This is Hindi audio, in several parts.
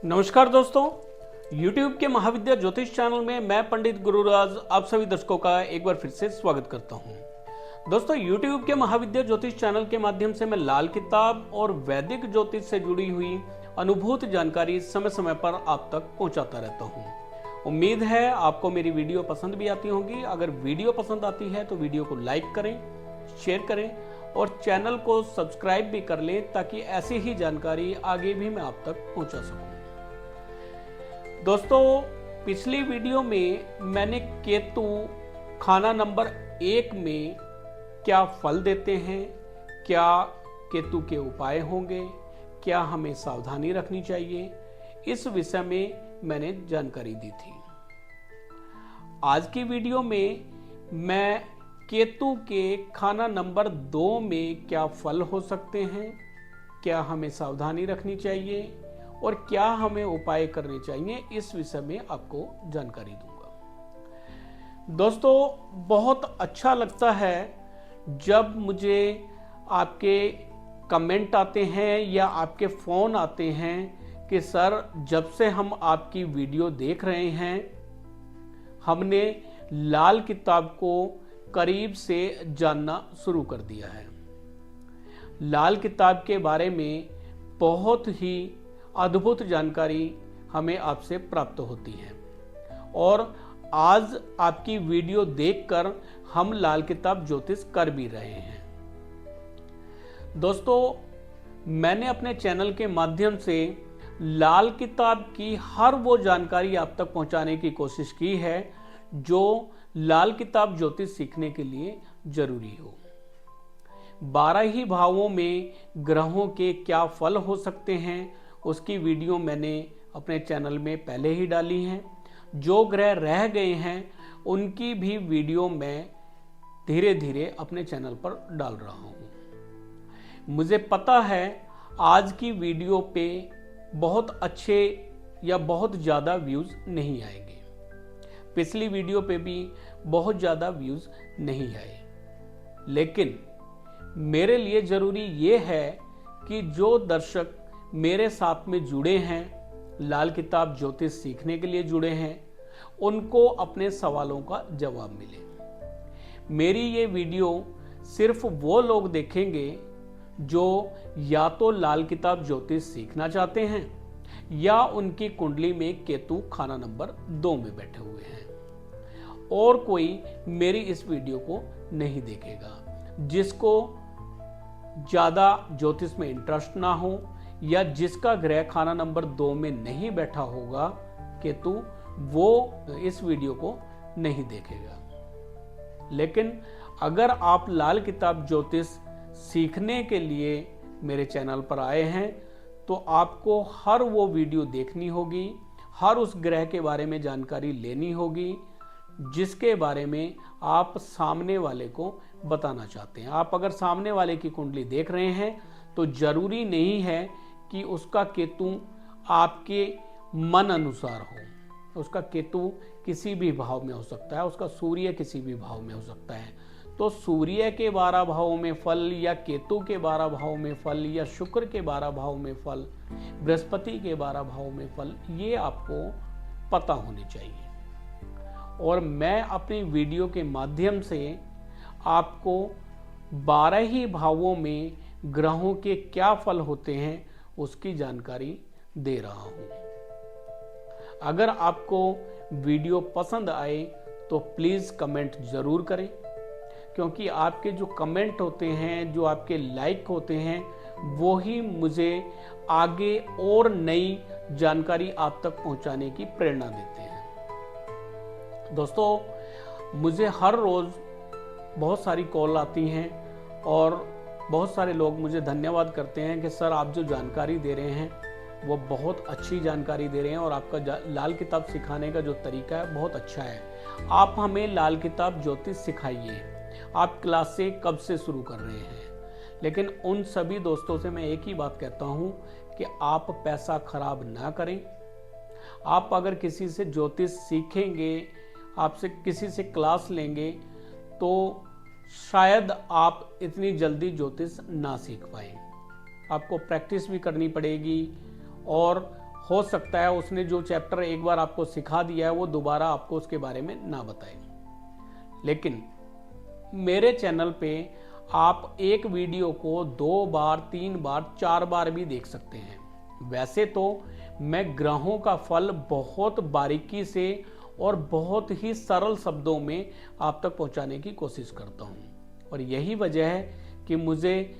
नमस्कार दोस्तों, YouTube के महाविद्या ज्योतिष चैनल में मैं पंडित गुरुराज आप सभी दर्शकों का एक बार फिर से स्वागत करता हूं। दोस्तों, YouTube के महाविद्या ज्योतिष चैनल के माध्यम से मैं लाल किताब और वैदिक ज्योतिष से जुड़ी हुई अनुभूत जानकारी समय समय पर आप तक पहुंचाता रहता हूं। उम्मीद है आपको मेरी वीडियो पसंद भी आती होगी। अगर वीडियो पसंद आती है तो वीडियो को लाइक करें, शेयर करें और चैनल को सब्सक्राइब भी कर लें ताकि ऐसी ही जानकारी आगे भी मैं आप तक पहुंचा सकूं। दोस्तों, पिछली वीडियो में मैंने केतु खाना नंबर 1 में क्या फल देते हैं, क्या केतु के उपाय होंगे, क्या हमें सावधानी रखनी चाहिए, इस विषय में मैंने जानकारी दी थी। आज की वीडियो में मैं केतु के खाना नंबर 2 में क्या फल हो सकते हैं, क्या हमें सावधानी रखनी चाहिए और क्या हमें उपाय करने चाहिए, इस विषय में आपको जानकारी दूंगा। दोस्तों, बहुत अच्छा लगता है जब मुझे आपके कमेंट आते हैं या आपके फ़ोन आते हैं कि सर, जब से हम आपकी वीडियो देख रहे हैं हमने लाल किताब को करीब से जानना शुरू कर दिया है। लाल किताब के बारे में बहुत ही अद्भुत जानकारी हमें आपसे प्राप्त होती है और आज आपकी वीडियो देखकर हम लाल किताब ज्योतिष कर भी रहे हैं। दोस्तों, मैंने अपने चैनल के माध्यम से लाल किताब की हर वो जानकारी आप तक पहुंचाने की कोशिश की है जो लाल किताब ज्योतिष सीखने के लिए जरूरी हो। 12 ही भावों में ग्रहों के क्या फल हो सकते हैं उसकी वीडियो मैंने अपने चैनल में पहले ही डाली है। जो ग्रह रह गए हैं उनकी भी वीडियो मैं धीरे धीरे अपने चैनल पर डाल रहा हूं। मुझे पता है आज की वीडियो पे बहुत अच्छे या बहुत ज़्यादा व्यूज़ नहीं आएंगे। पिछली वीडियो पे भी बहुत ज़्यादा व्यूज़ नहीं आए, लेकिन मेरे लिए ज़रूरी ये है कि जो दर्शक मेरे साथ में जुड़े हैं, लाल किताब ज्योतिष सीखने के लिए जुड़े हैं, उनको अपने सवालों का जवाब मिले। मेरी ये वीडियो सिर्फ वो लोग देखेंगे जो या तो लाल किताब ज्योतिष सीखना चाहते हैं या उनकी कुंडली में केतु खाना नंबर 2 में बैठे हुए हैं। और कोई मेरी इस वीडियो को नहीं देखेगा। जिसको ज़्यादा ज्योतिष में इंटरेस्ट ना हो या जिसका ग्रह खाना नंबर 2 में नहीं बैठा होगा केतु, वो इस वीडियो को नहीं देखेगा। लेकिन अगर आप लाल किताब ज्योतिष सीखने के लिए मेरे चैनल पर आए हैं तो आपको हर वो वीडियो देखनी होगी, हर उस ग्रह के बारे में जानकारी लेनी होगी जिसके बारे में आप सामने वाले को बताना चाहते हैं। आप अगर सामने वाले की कुंडली देख रहे हैं तो जरूरी नहीं है कि उसका केतु आपके मन अनुसार हो। उसका केतु किसी भी भाव में हो सकता है, उसका सूर्य किसी भी भाव में हो सकता है। तो सूर्य के 12 भावों में फल या केतु के 12 भाव में फल या शुक्र के 12 भाव में फल, बृहस्पति के 12 भाव में फल, ये आपको पता होनी चाहिए। और मैं अपनी वीडियो के माध्यम से आपको 12 ही भावों में ग्रहों के क्या फल होते हैं उसकी जानकारी दे रहा हूं। अगर आपको वीडियो पसंद आए तो प्लीज कमेंट जरूर करें, क्योंकि आपके जो कमेंट होते हैं, जो आपके लाइक होते हैं, वो ही मुझे आगे और नई जानकारी आप तक पहुंचाने की प्रेरणा देते हैं। दोस्तों, मुझे हर रोज बहुत सारी कॉल आती हैं और बहुत सारे लोग मुझे धन्यवाद करते हैं कि सर, आप जो जानकारी दे रहे हैं वो बहुत अच्छी जानकारी दे रहे हैं और आपका लाल किताब सिखाने का जो तरीका है बहुत अच्छा है। आप हमें लाल किताब ज्योतिष सिखाइए। आप क्लासें कब से शुरू कर रहे हैं? लेकिन उन सभी दोस्तों से मैं एक ही बात कहता हूं कि आप पैसा खराब ना करें। आप अगर किसी से ज्योतिष सीखेंगे, आपसे किसी से क्लास लेंगे तो शायद आप इतनी जल्दी ज्योतिष ना सीख पाए। आपको प्रैक्टिस भी करनी पड़ेगी और हो सकता है उसने जो चैप्टर एक बार आपको सिखा दिया है वो दोबारा आपको उसके बारे में ना बताए। लेकिन मेरे चैनल पे आप एक वीडियो को 2 बार, 3 बार, 4 बार भी देख सकते हैं। वैसे तो मैं ग्रहों का फल बहुत बारीकी से और बहुत ही सरल शब्दों में आप तक पहुंचाने की कोशिश करता हूं, और यही वजह है कि मुझे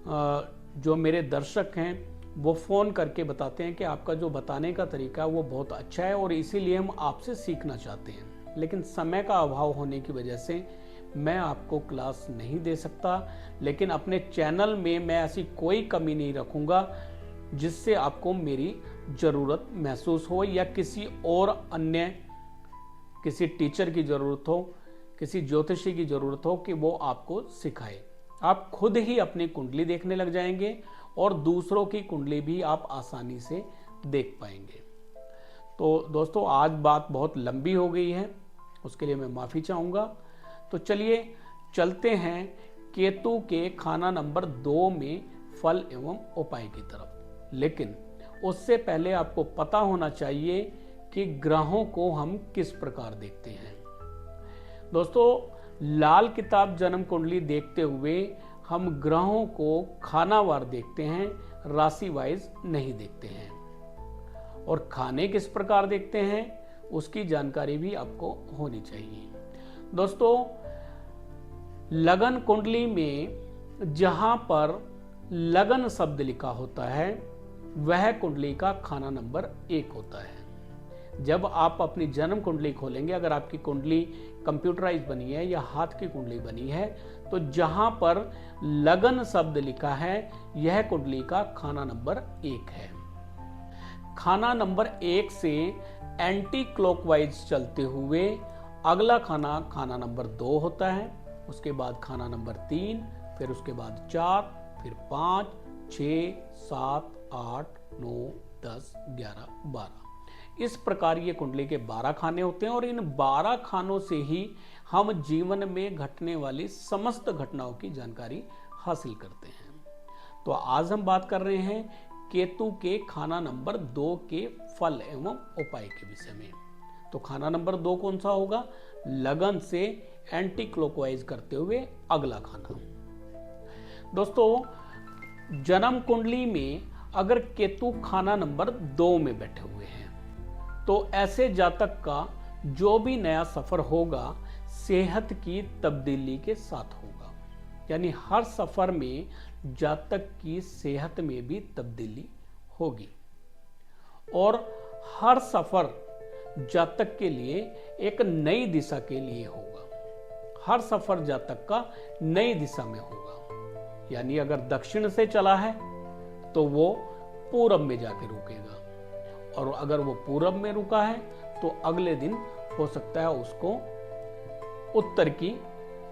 जो मेरे दर्शक हैं वो फ़ोन करके बताते हैं कि आपका जो बताने का तरीका है वो बहुत अच्छा है और इसीलिए हम आपसे सीखना चाहते हैं। लेकिन समय का अभाव होने की वजह से मैं आपको क्लास नहीं दे सकता, लेकिन अपने चैनल में मैं ऐसी कोई कमी नहीं रखूँगा जिससे आपको मेरी ज़रूरत महसूस हो या किसी और अन्य किसी टीचर की ज़रूरत हो, किसी ज्योतिषी की ज़रूरत हो कि वो आपको सिखाए। आप खुद ही अपनी कुंडली देखने लग जाएंगे और दूसरों की कुंडली भी आप आसानी से देख पाएंगे। तो दोस्तों, आज बात बहुत लंबी हो गई है, उसके लिए मैं माफ़ी चाहूँगा। तो चलिए चलते हैं केतु के खाना नंबर 2 में फल एवं उपाय की तरफ। लेकिन उससे पहले आपको पता होना चाहिए कि ग्रहों को हम किस प्रकार देखते हैं। दोस्तों, लाल किताब जन्म कुंडली देखते हुए हम ग्रहों को खानावार देखते हैं, राशि वाइज नहीं देखते हैं। और खाने किस प्रकार देखते हैं उसकी जानकारी भी आपको होनी चाहिए। दोस्तों, लगन कुंडली में जहां पर लगन शब्द लिखा होता है वह कुंडली का खाना नंबर 1 होता है। जब आप अपनी जन्म कुंडली खोलेंगे, अगर आपकी कुंडली कंप्यूटराइज बनी है या हाथ की कुंडली बनी है, तो जहां पर लगन शब्द लिखा है यह कुंडली का खाना नंबर 1 है। खाना नंबर 1 से एंटी क्लॉकवाइज चलते हुए अगला खाना नंबर 2 होता है, उसके बाद खाना नंबर 3, फिर उसके बाद 4, फिर 5, 6, 7, 8, 9, 10, 11, 12। इस प्रकार ये कुंडली के 12 खाने होते हैं और इन 12 खानों से ही हम जीवन में घटने वाली समस्त घटनाओं की जानकारी हासिल करते हैं। तो आज हम बात कर रहे हैं केतु के खाना नंबर 2 के फल एवं उपाय के विषय में। तो खाना नंबर 2 कौन सा होगा? लगन से एंटी क्लॉकवाइज करते हुए अगला खाना। दोस्तों, जन्म कुंडली में अगर केतु खाना नंबर 2 में बैठे हुए हैं तो ऐसे जातक का जो भी नया सफर होगा सेहत की तब्दीली के साथ होगा। यानी हर सफर में जातक की सेहत में भी तब्दीली होगी और हर सफर जातक के लिए एक नई दिशा के लिए होगा। हर सफर जातक का नई दिशा में होगा। यानी अगर दक्षिण से चला है तो वो पूरब में जाके रुकेगा, और अगर वो पूरब में रुका है तो अगले दिन हो सकता है उसको उत्तर की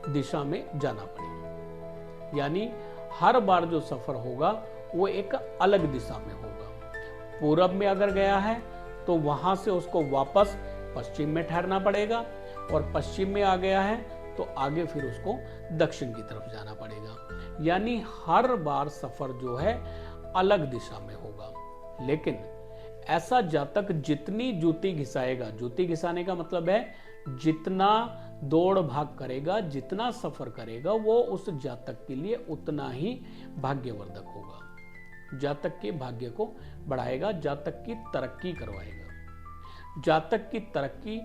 दिशा में जाना पड़े। यानी हर बार जो सफर होगा वो एक अलग दिशा में होगा। पूरब में अगर गया है तो वहां से उसको वापस पश्चिम में ठहरना पड़ेगा, और पश्चिम में आ गया है तो आगे फिर उसको दक्षिण की तरफ जाना पड़ेगा। यानी हर बार सफर जो है अलग दिशा में होगा। लेकिन ऐसा जातक जितनी जूती घिसाएगा, जूती घिसाने का मतलब है जितना दौड़ भाग करेगा, जितना सफर करेगा, वो उस जातक के लिए उतना ही भाग्यवर्धक होगा। जातक के भाग्य को बढ़ाएगा, जातक की तरक्की करवाएगा। जातक की तरक्की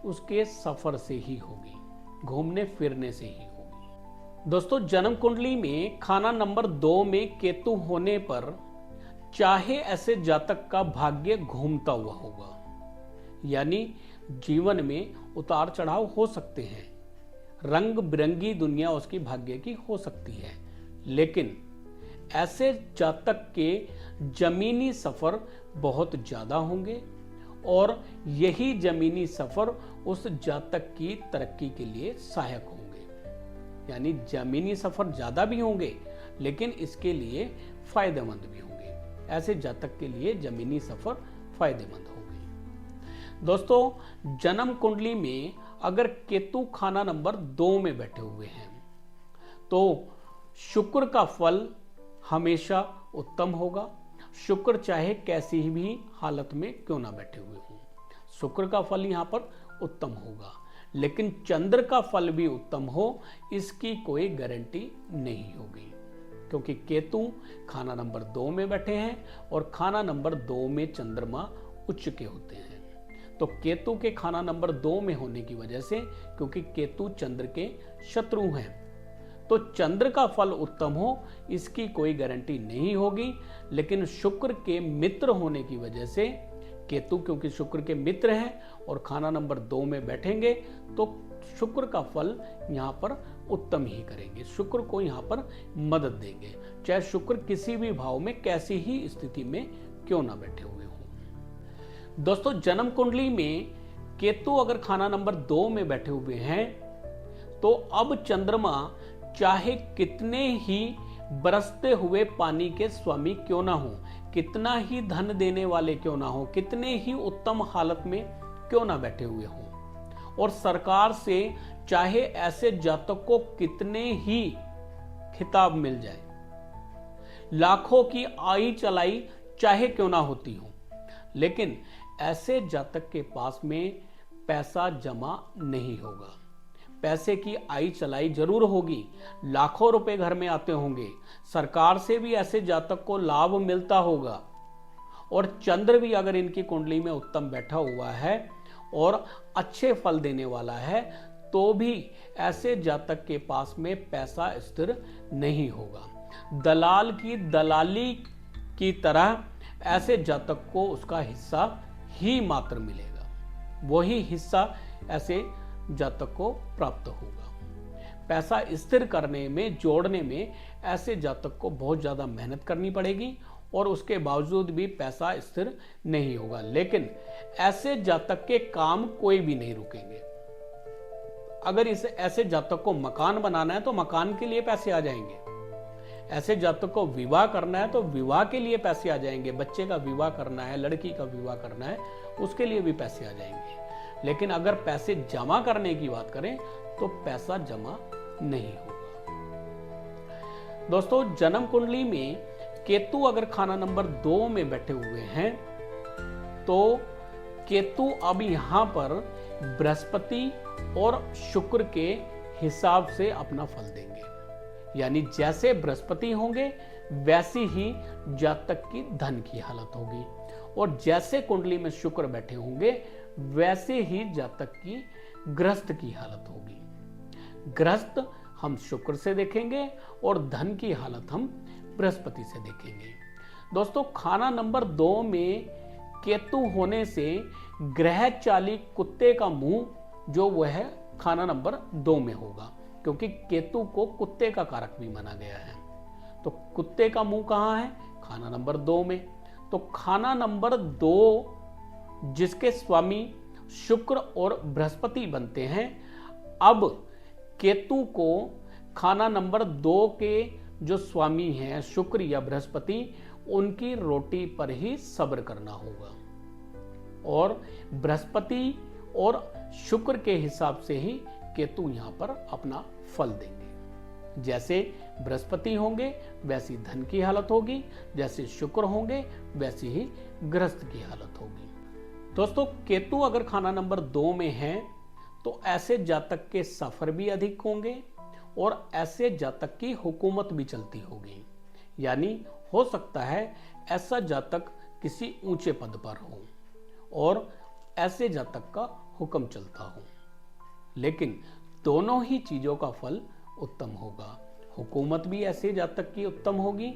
उसके सफर से ही होगी, घूमने फिरने से ही होगी। दोस्तों, जन्म कुंडली में खाना नंबर 2 में केतु होने पर चाहे ऐसे जातक का भाग्य घूमता हुआ होगा, यानी जीवन में उतार चढ़ाव हो सकते हैं, रंग बिरंगी दुनिया उसकी भाग्य की हो सकती है। लेकिन ऐसे जातक के जमीनी सफर बहुत ज्यादा होंगे और यही जमीनी सफर उस जातक की तरक्की के लिए सहायक होंगे। यानी जमीनी सफर ज्यादा भी होंगे लेकिन इसके लिए फायदेमंद भी होंगे। ऐसे जातक के लिए जमीनी सफर फायदेमंद होंगे। दोस्तों, जन्म कुंडली में अगर केतु खाना नंबर 2 में बैठे हुए हैं तो शुक्र का फल हमेशा उत्तम होगा। शुक्र चाहे कैसी भी हालत में क्यों ना बैठे हुए हों, शुक्र का फल यहां पर उत्तम होगा। लेकिन चंद्र का फल भी उत्तम हो इसकी कोई गारंटी नहीं होगी, क्योंकि केतु खाना नंबर 2 में बैठे हैं और खाना नंबर 2 में चंद्रमा उच्च के होते हैं। तो केतु के खाना नंबर 2 में होने की वजह से, क्योंकि केतु चंद्र के शत्रु हैं, तो चंद्र का फल उत्तम हो इसकी कोई गारंटी नहीं होगी। लेकिन शुक्र के मित्र होने की वजह से, केतु क्योंकि शुक्र के मित्र हैं और खाना नंबर 2 में बैठेंगे, तो शुक्र का फल यहाँ पर उत्तम ही करेंगे, शुक्र को यहाँ पर मदद देंगे, चाहे शुक्र किसी भी भाव में कैसी ही स्थिति में क्यों ना बैठे हुए हों। दोस्तों, जन्म कुंडली में केतु अगर खाना नंबर 2 में बैठे हुए हैं, तो अब चंद्रमा चाहे कितने ही बरसते हुए पानी के स्वामी क्यों ना हो, कितना ही धन देने वाले क्यों ना हो, कितने ही उत्तम हालत में क्यों ना बैठे हुए हों, और सरकार से चाहे ऐसे जातक को कितने ही खिताब मिल जाए, लाखों की आई चलाई चाहे क्यों ना होती हो, लेकिन ऐसे जातक के पास में पैसा जमा नहीं होगा। पैसे की आई चलाई जरूर होगी, लाखों रुपए घर में आते होंगे, सरकार से भी ऐसे जातक को लाभ मिलता होगा, और चंद्र भी अगर इनकी कुंडली में उत्तम बैठा हुआ है और अच्छे फल देने वाला है, तो भी ऐसे जातक के पास में पैसा स्थिर नहीं होगा। दलाल की दलाली की तरह ऐसे जातक को उसका हिस्सा ही मात्र मिलेगा, वही हिस्सा ऐसे जातक को प्राप्त होगा। पैसा स्थिर करने में, जोड़ने में ऐसे जातक को बहुत ज्यादा मेहनत करनी पड़ेगी और उसके बावजूद भी पैसा स्थिर नहीं होगा। लेकिन ऐसे जातक के काम कोई भी नहीं रुकेंगे। अगर इस ऐसे जातक को मकान बनाना है तो मकान के लिए पैसे आ जाएंगे, ऐसे जातक को विवाह करना है तो विवाह के लिए पैसे आ जाएंगे, बच्चे का विवाह करना है, लड़की का विवाह करना है, उसके लिए भी पैसे आ जाएंगे। लेकिन अगर पैसे जमा करने की बात करें तो पैसा जमा नहीं होगा। दोस्तों, जन्म कुंडली में केतु अगर खाना नंबर 2 में बैठे हुए हैं, तो केतु अब यहां पर बृहस्पति और शुक्र के हिसाब से अपना फल देंगे। यानी जैसे बृहस्पति होंगे वैसी ही जातक की धन की हालत होगी, और जैसे कुंडली में शुक्र बैठे होंगे वैसे ही जातक की गृहस्थ की हालत होगी। गृहस्थ हम शुक्र से देखेंगे और धन की हालत हम बृहस्पति से देखेंगे। दोस्तों, खाना नंबर 2 में केतु होने से ग्रह चाली कुत्ते का मुंह जो वह खाना नंबर 2 में होगा, क्योंकि केतु को कुत्ते का कारक भी माना गया है। तो कुत्ते का मुंह कहां है? खाना नंबर 2 में। तो खाना नंबर 2 जिसके स्वामी शुक्र और बृहस्पति बनते हैं, अब केतु को खाना नंबर 2 के जो स्वामी हैं शुक्र या बृहस्पति, उनकी रोटी पर ही सब्र करना होगा, और बृहस्पति और शुक्र के हिसाब से ही केतु यहां पर अपना फल देंगे। जैसे बृहस्पति होंगे वैसी धन की हालत होगी, जैसे शुक्र होंगे वैसी ही गृहस्थ की हालत होगी। दोस्तों, केतु अगर खाना नंबर 2 में है तो ऐसे जातक के सफर भी अधिक होंगे और ऐसे जातक की हुकूमत भी चलती होगी। यानी हो सकता है ऐसा जातक किसी ऊंचे पद पर हो और ऐसे जातक का हुक्म चलता हो, लेकिन दोनों ही चीजों का फल उत्तम होगा। हुकूमत भी ऐसे जातक की उत्तम होगी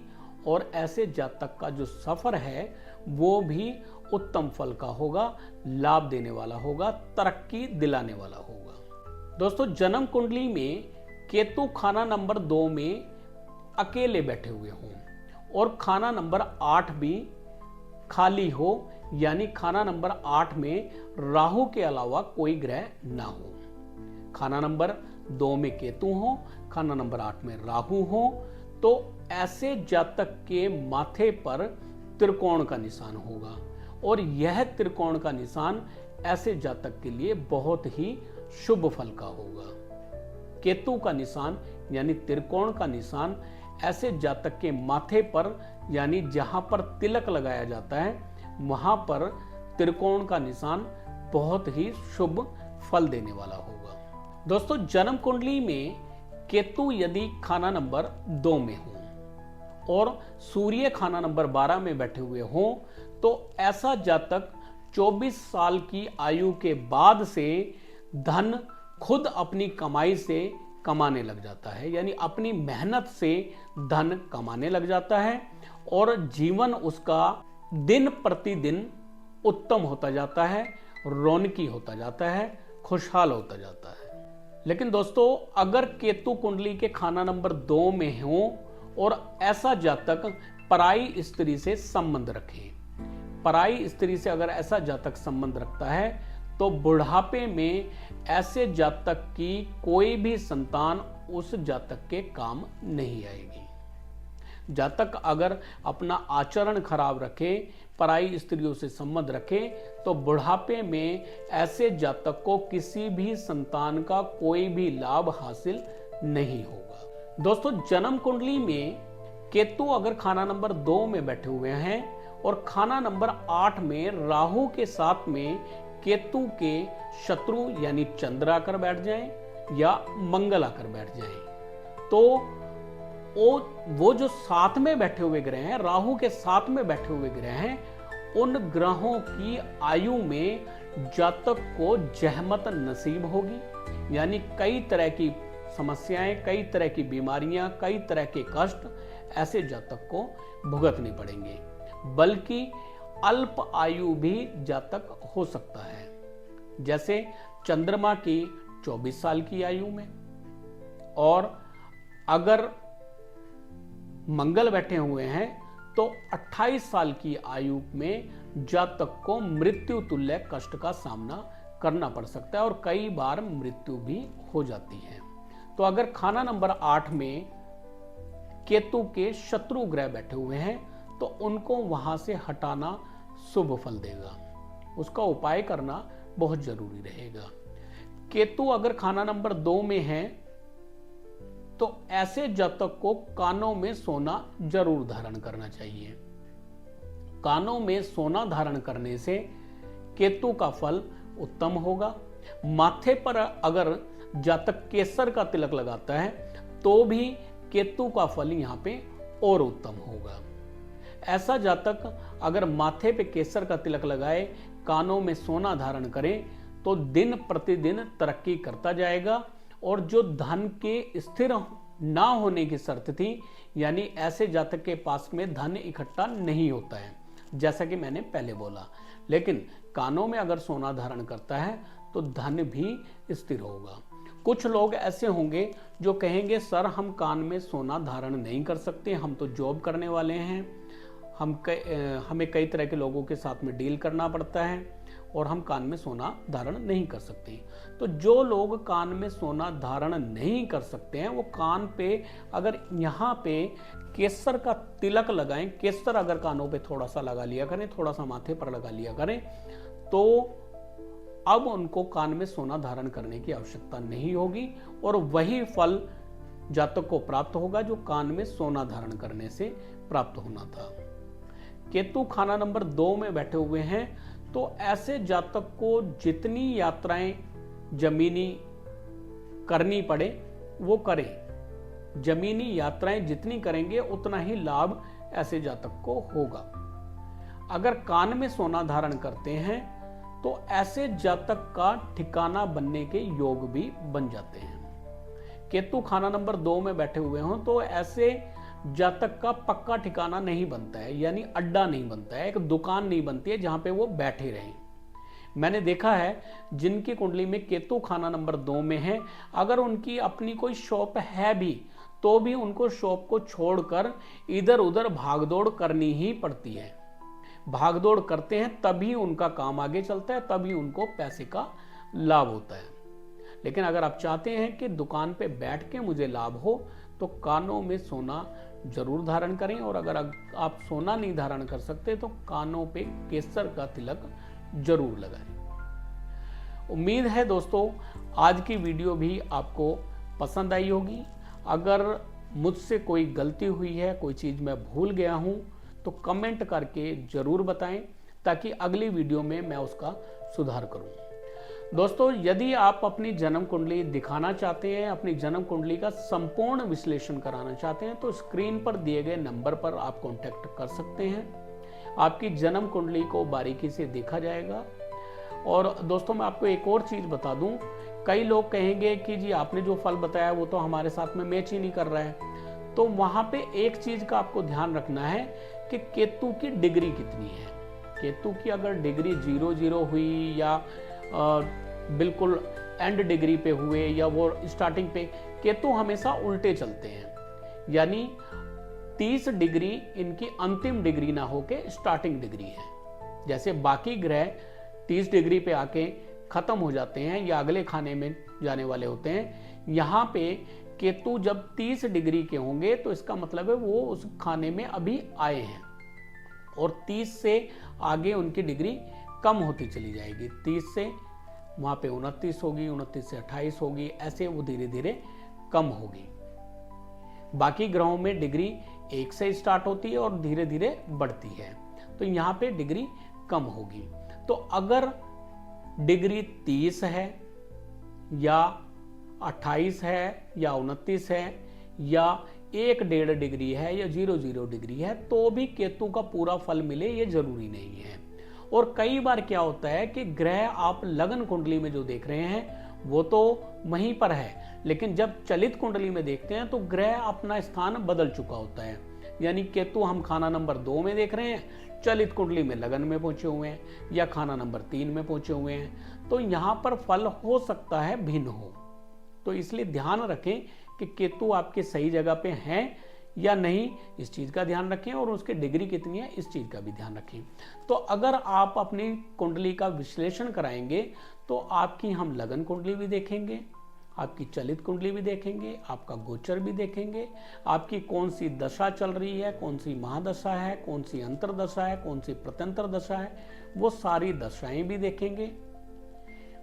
और ऐसे जातक का जो सफर है वो भी उत्तम फल का होगा, लाभ देने वाला होगा, तरक्की दिलाने वाला होगा। दोस्तों, जन्म कुंडली में केतु खाना नंबर 2 में अकेले बैठे हुए हों और खाना नंबर 8 भी खाली हो, यानी खाना नंबर 8 में राहु के अलावा कोई ग्रह ना हो। खाना नंबर 2 में केतु हो, खाना नंबर 8 में राहु हो, तो ऐसे जातक के माथे पर त्रिकोण का निशान होगा, और यह त्रिकोण का निशान ऐसे जातक के लिए बहुत ही शुभ फल का होगा। केतु का निशान यानी त्रिकोण का निशान ऐसे जातक के माथे पर यानी जहां पर तिलक लगाया जाता है वहां पर त्रिकोण का निशान बहुत ही शुभ फल देने वाला होगा। दोस्तों, जन्म कुंडली में केतु यदि खाना नंबर 2 में हो और सूर्य खाना नंबर 12 में बैठे हुए हो तो ऐसा जातक 24 साल की आयु के बाद से धन खुद अपनी कमाई से कमाने लग जाता है, यानी अपनी मेहनत से धन कमाने लग जाता है और जीवन उसका दिन प्रतिदिन उत्तम होता जाता है, रौनकी होता जाता है, खुशहाल होता जाता है। लेकिन दोस्तों, अगर केतु कुंडली के खाना नंबर 2 में हो और ऐसा जातक पराई स्त्री से संबंध रखे, पराई स्त्री से अगर ऐसा जातक संबंध रखता है तो बुढ़ापे में ऐसे जातक की कोई भी संतान उस जातक के काम नहीं आएगी। जातक अगर अपना आचरण खराब रखे, पराई स्त्रियों से संबंध रखे तो बुढ़ापे में ऐसे जातक को किसी भी संतान का कोई भी लाभ हासिल नहीं होगा। दोस्तों, जन्म कुंडली में केतु अगर खाना नंबर 2 में बैठे हुए हैं और खाना नंबर 8 में राहु के साथ में केतु के शत्रु यानी चंद्र आकर बैठ जाएं या मंगल आकर बैठ जाएं तो वो जो साथ में बैठे हुए ग्रह हैं, राहु के साथ में बैठे हुए ग्रह हैं, उन ग्रहों की आयु में जातक को जहमत नसीब होगी, यानी कई तरह की समस्याएं, कई तरह की बीमारियां, कई तरह के कष्ट ऐसे जातक को भुगतने पड़ेंगे। बल्कि अल्प आयु भी जातक हो सकता है, जैसे चंद्रमा की 24 साल की आयु में, और अगर मंगल बैठे हुए हैं तो 28 साल की आयु में जातक को मृत्यु तुल्य कष्ट का सामना करना पड़ सकता है और कई बार मृत्यु भी हो जाती है। तो अगर खाना नंबर 8 में केतु के शत्रु ग्रह बैठे हुए हैं तो उनको वहां से हटाना शुभ फल देगा, उसका उपाय करना बहुत जरूरी रहेगा। केतु अगर खाना नंबर 2 में है तो ऐसे जातक को कानों में सोना जरूर धारण करना चाहिए। कानों में सोना धारण करने से केतु का फल उत्तम होगा। माथे पर अगर जातक केसर का तिलक लगाता है तो भी केतु का फल यहां पे और उत्तम होगा। ऐसा जातक अगर माथे पे केसर का तिलक लगाए, कानों में सोना धारण करे तो दिन प्रतिदिन तरक्की करता जाएगा और जो धन के स्थिर ना होने की शर्त थी, यानी ऐसे जातक के पास में धन इकट्ठा नहीं होता है, जैसा कि मैंने पहले बोला, लेकिन कानों में अगर सोना धारण करता है तो धन भी स्थिर होगा। कुछ लोग ऐसे होंगे जो कहेंगे सर हम कान में सोना धारण नहीं कर सकते, हम तो जॉब करने वाले हैं, हमें कई तरह के लोगों के साथ में डील करना पड़ता है और हम कान में सोना धारण नहीं कर सकते। तो जो लोग कान में सोना धारण नहीं कर सकते हैं वो कान पे अगर यहाँ पे केसर का तिलक लगाएं, केसर अगर कानों पे थोड़ा सा लगा लिया करें, थोड़ा सा माथे पर लगा लिया करें, तो अब उनको कान में सोना धारण करने की आवश्यकता नहीं होगी और वही फल जातक को प्राप्त होगा जो कान में सोना धारण करने से प्राप्त होना था। केतु खाना नंबर 2 में बैठे हुए हैं तो ऐसे जातक को जितनी यात्राएं जमीनी करनी पड़े वो करें। जमीनी यात्राएं जितनी करेंगे उतना ही लाभ ऐसे जातक को होगा। अगर कान में सोना धारण करते हैं तो ऐसे जातक का ठिकाना बनने के योग भी बन जाते हैं। केतु खाना नंबर 2 में बैठे हुए हों तो ऐसे जातक का पक्का ठिकाना नहीं बनता है, यानी अड्डा नहीं बनता है, एक दुकान नहीं बनती है जहां पे वो बैठे रहें। मैंने देखा है जिनकी कुंडली में केतु खाना नंबर 2 में है, अगर उनकी अपनी कोई शॉप है भी तो भी उनको शॉप को छोड़कर इधर उधर भागदौड़ करनी ही पड़ती है। भागदौड़ करते हैं तभी उनका काम आगे चलता है, तभी उनको पैसे का लाभ होता है। लेकिन अगर आप चाहते हैं कि दुकान पे बैठ के मुझे लाभ हो तो कानों में सोना जरूर धारण करें, और अगर आप सोना नहीं धारण कर सकते तो कानों पे केसर का तिलक जरूर लगाएं। उम्मीद है दोस्तों आज की वीडियो भी आपको पसंद आई होगी। अगर मुझसे कोई गलती हुई है, कोई चीज़ मैं भूल गया हूँ, तो कमेंट करके ज़रूर बताएं ताकि अगली वीडियो में मैं उसका सुधार करूँ। दोस्तों, यदि आप अपनी जन्म कुंडली दिखाना चाहते हैं, अपनी जन्म कुंडली का संपूर्ण विश्लेषण कराना चाहते हैं, तो स्क्रीन पर दिए गए नंबर पर आप कांटेक्ट कर सकते हैं। आपकी जन्म कुंडली को बारीकी से देखा जाएगा। और दोस्तों, मैं आपको एक और चीज़ बता दूं, कई लोग कहेंगे कि जी आपने जो फल बताया वो तो हमारे साथ में मैच ही नहीं कर रहा है। तो वहाँ पे एक चीज़ का आपको ध्यान रखना है कि केतु की डिग्री कितनी है। केतु की अगर डिग्री 0 हुई या बिल्कुल एंड डिग्री पे हुए या वो स्टार्टिंग पे, केतु हमेशा उल्टे चलते हैं, यानी 30 डिग्री इनकी अंतिम डिग्री ना होके स्टार्टिंग डिग्री है। जैसे बाकी ग्रह 30 डिग्री पे आके खत्म हो जाते हैं या अगले खाने में जाने वाले होते हैं, यहाँ पे केतु जब 30 डिग्री के होंगे तो इसका मतलब है वो उस खाने में अभी आए हैं और 30 से आगे उनकी डिग्री कम होती चली जाएगी। 30 से वहाँ पे 29 होगी, 29 से 28 होगी, ऐसे वो धीरे धीरे कम होगी। बाकी ग्रहों में डिग्री 1 से स्टार्ट होती है और धीरे धीरे बढ़ती है, तो यहाँ पे डिग्री कम होगी। तो अगर डिग्री 30 है या 28 है या 29 है या 1.5 डिग्री है या 0 डिग्री है, तो भी केतु का पूरा फल मिले ये जरूरी नहीं है। और कई बार क्या होता है कि ग्रह आप लगन कुंडली में जो देख रहे हैं वो तो वहीं पर है, लेकिन जब चलित कुंडली में देखते हैं तो ग्रह अपना स्थान बदल चुका होता है। यानी केतु हम खाना नंबर 2 में देख रहे हैं, चलित कुंडली में लगन में पहुंचे हुए हैं, या खाना नंबर 3 में पहुंचे हुए हैं, तो यहाँ पर फल हो सकता है भिन्न हो। तो इसलिए ध्यान रखें कि केतु आपके सही जगह पे हैं या नहीं, इस चीज का ध्यान रखें, और उसकी डिग्री कितनी है इस चीज का भी ध्यान रखें। तो अगर आप अपनी कुंडली का विश्लेषण कराएंगे तो आपकी हम लगन कुंडली भी देखेंगे, आपकी चलित कुंडली भी देखेंगे, आपका गोचर भी देखेंगे, आपकी कौन सी दशा चल रही है, कौन सी महादशा है, कौन सी अंतरदशा है, कौन सी प्रत्यंतर दशा है, वो सारी दशाएं भी देखेंगे,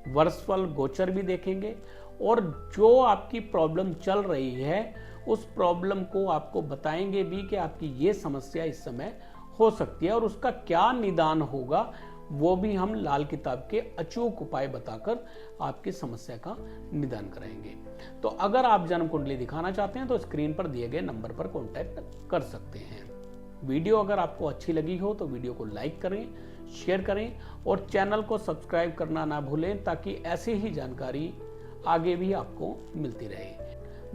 वर्षफल गोचर भी देखेंगे, और जो आपकी प्रॉब्लम चल रही है उस प्रॉब्लम को आपको बताएंगे भी कि आपकी ये समस्या इस समय हो सकती है और उसका क्या निदान होगा, वो भी हम लाल किताब के अचूक उपाय बताकर आपकी समस्या का निदान कराएंगे। तो अगर आप जन्म कुंडली दिखाना चाहते हैं तो स्क्रीन पर दिए गए नंबर पर कांटेक्ट कर सकते हैं। वीडियो अगर आपको अच्छी लगी हो तो वीडियो को लाइक करें, शेयर करें और चैनल को सब्सक्राइब करना ना भूलें, ताकि ऐसी ही जानकारी आगे भी आपको मिलती रहे।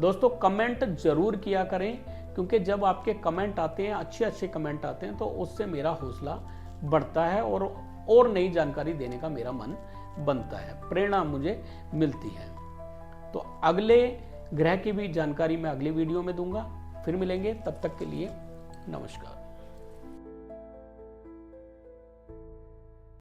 दोस्तों, कमेंट जरूर किया करें, क्योंकि जब आपके कमेंट आते हैं, अच्छे कमेंट आते हैं, तो उससे मेरा हौसला बढ़ता है और नई जानकारी देने का मेरा मन बनता है, प्रेरणा मुझे मिलती है। तो अगले ग्रह की भी जानकारी मैं अगली वीडियो में दूंगा। फिर मिलेंगे, तब तक के लिए नमस्कार।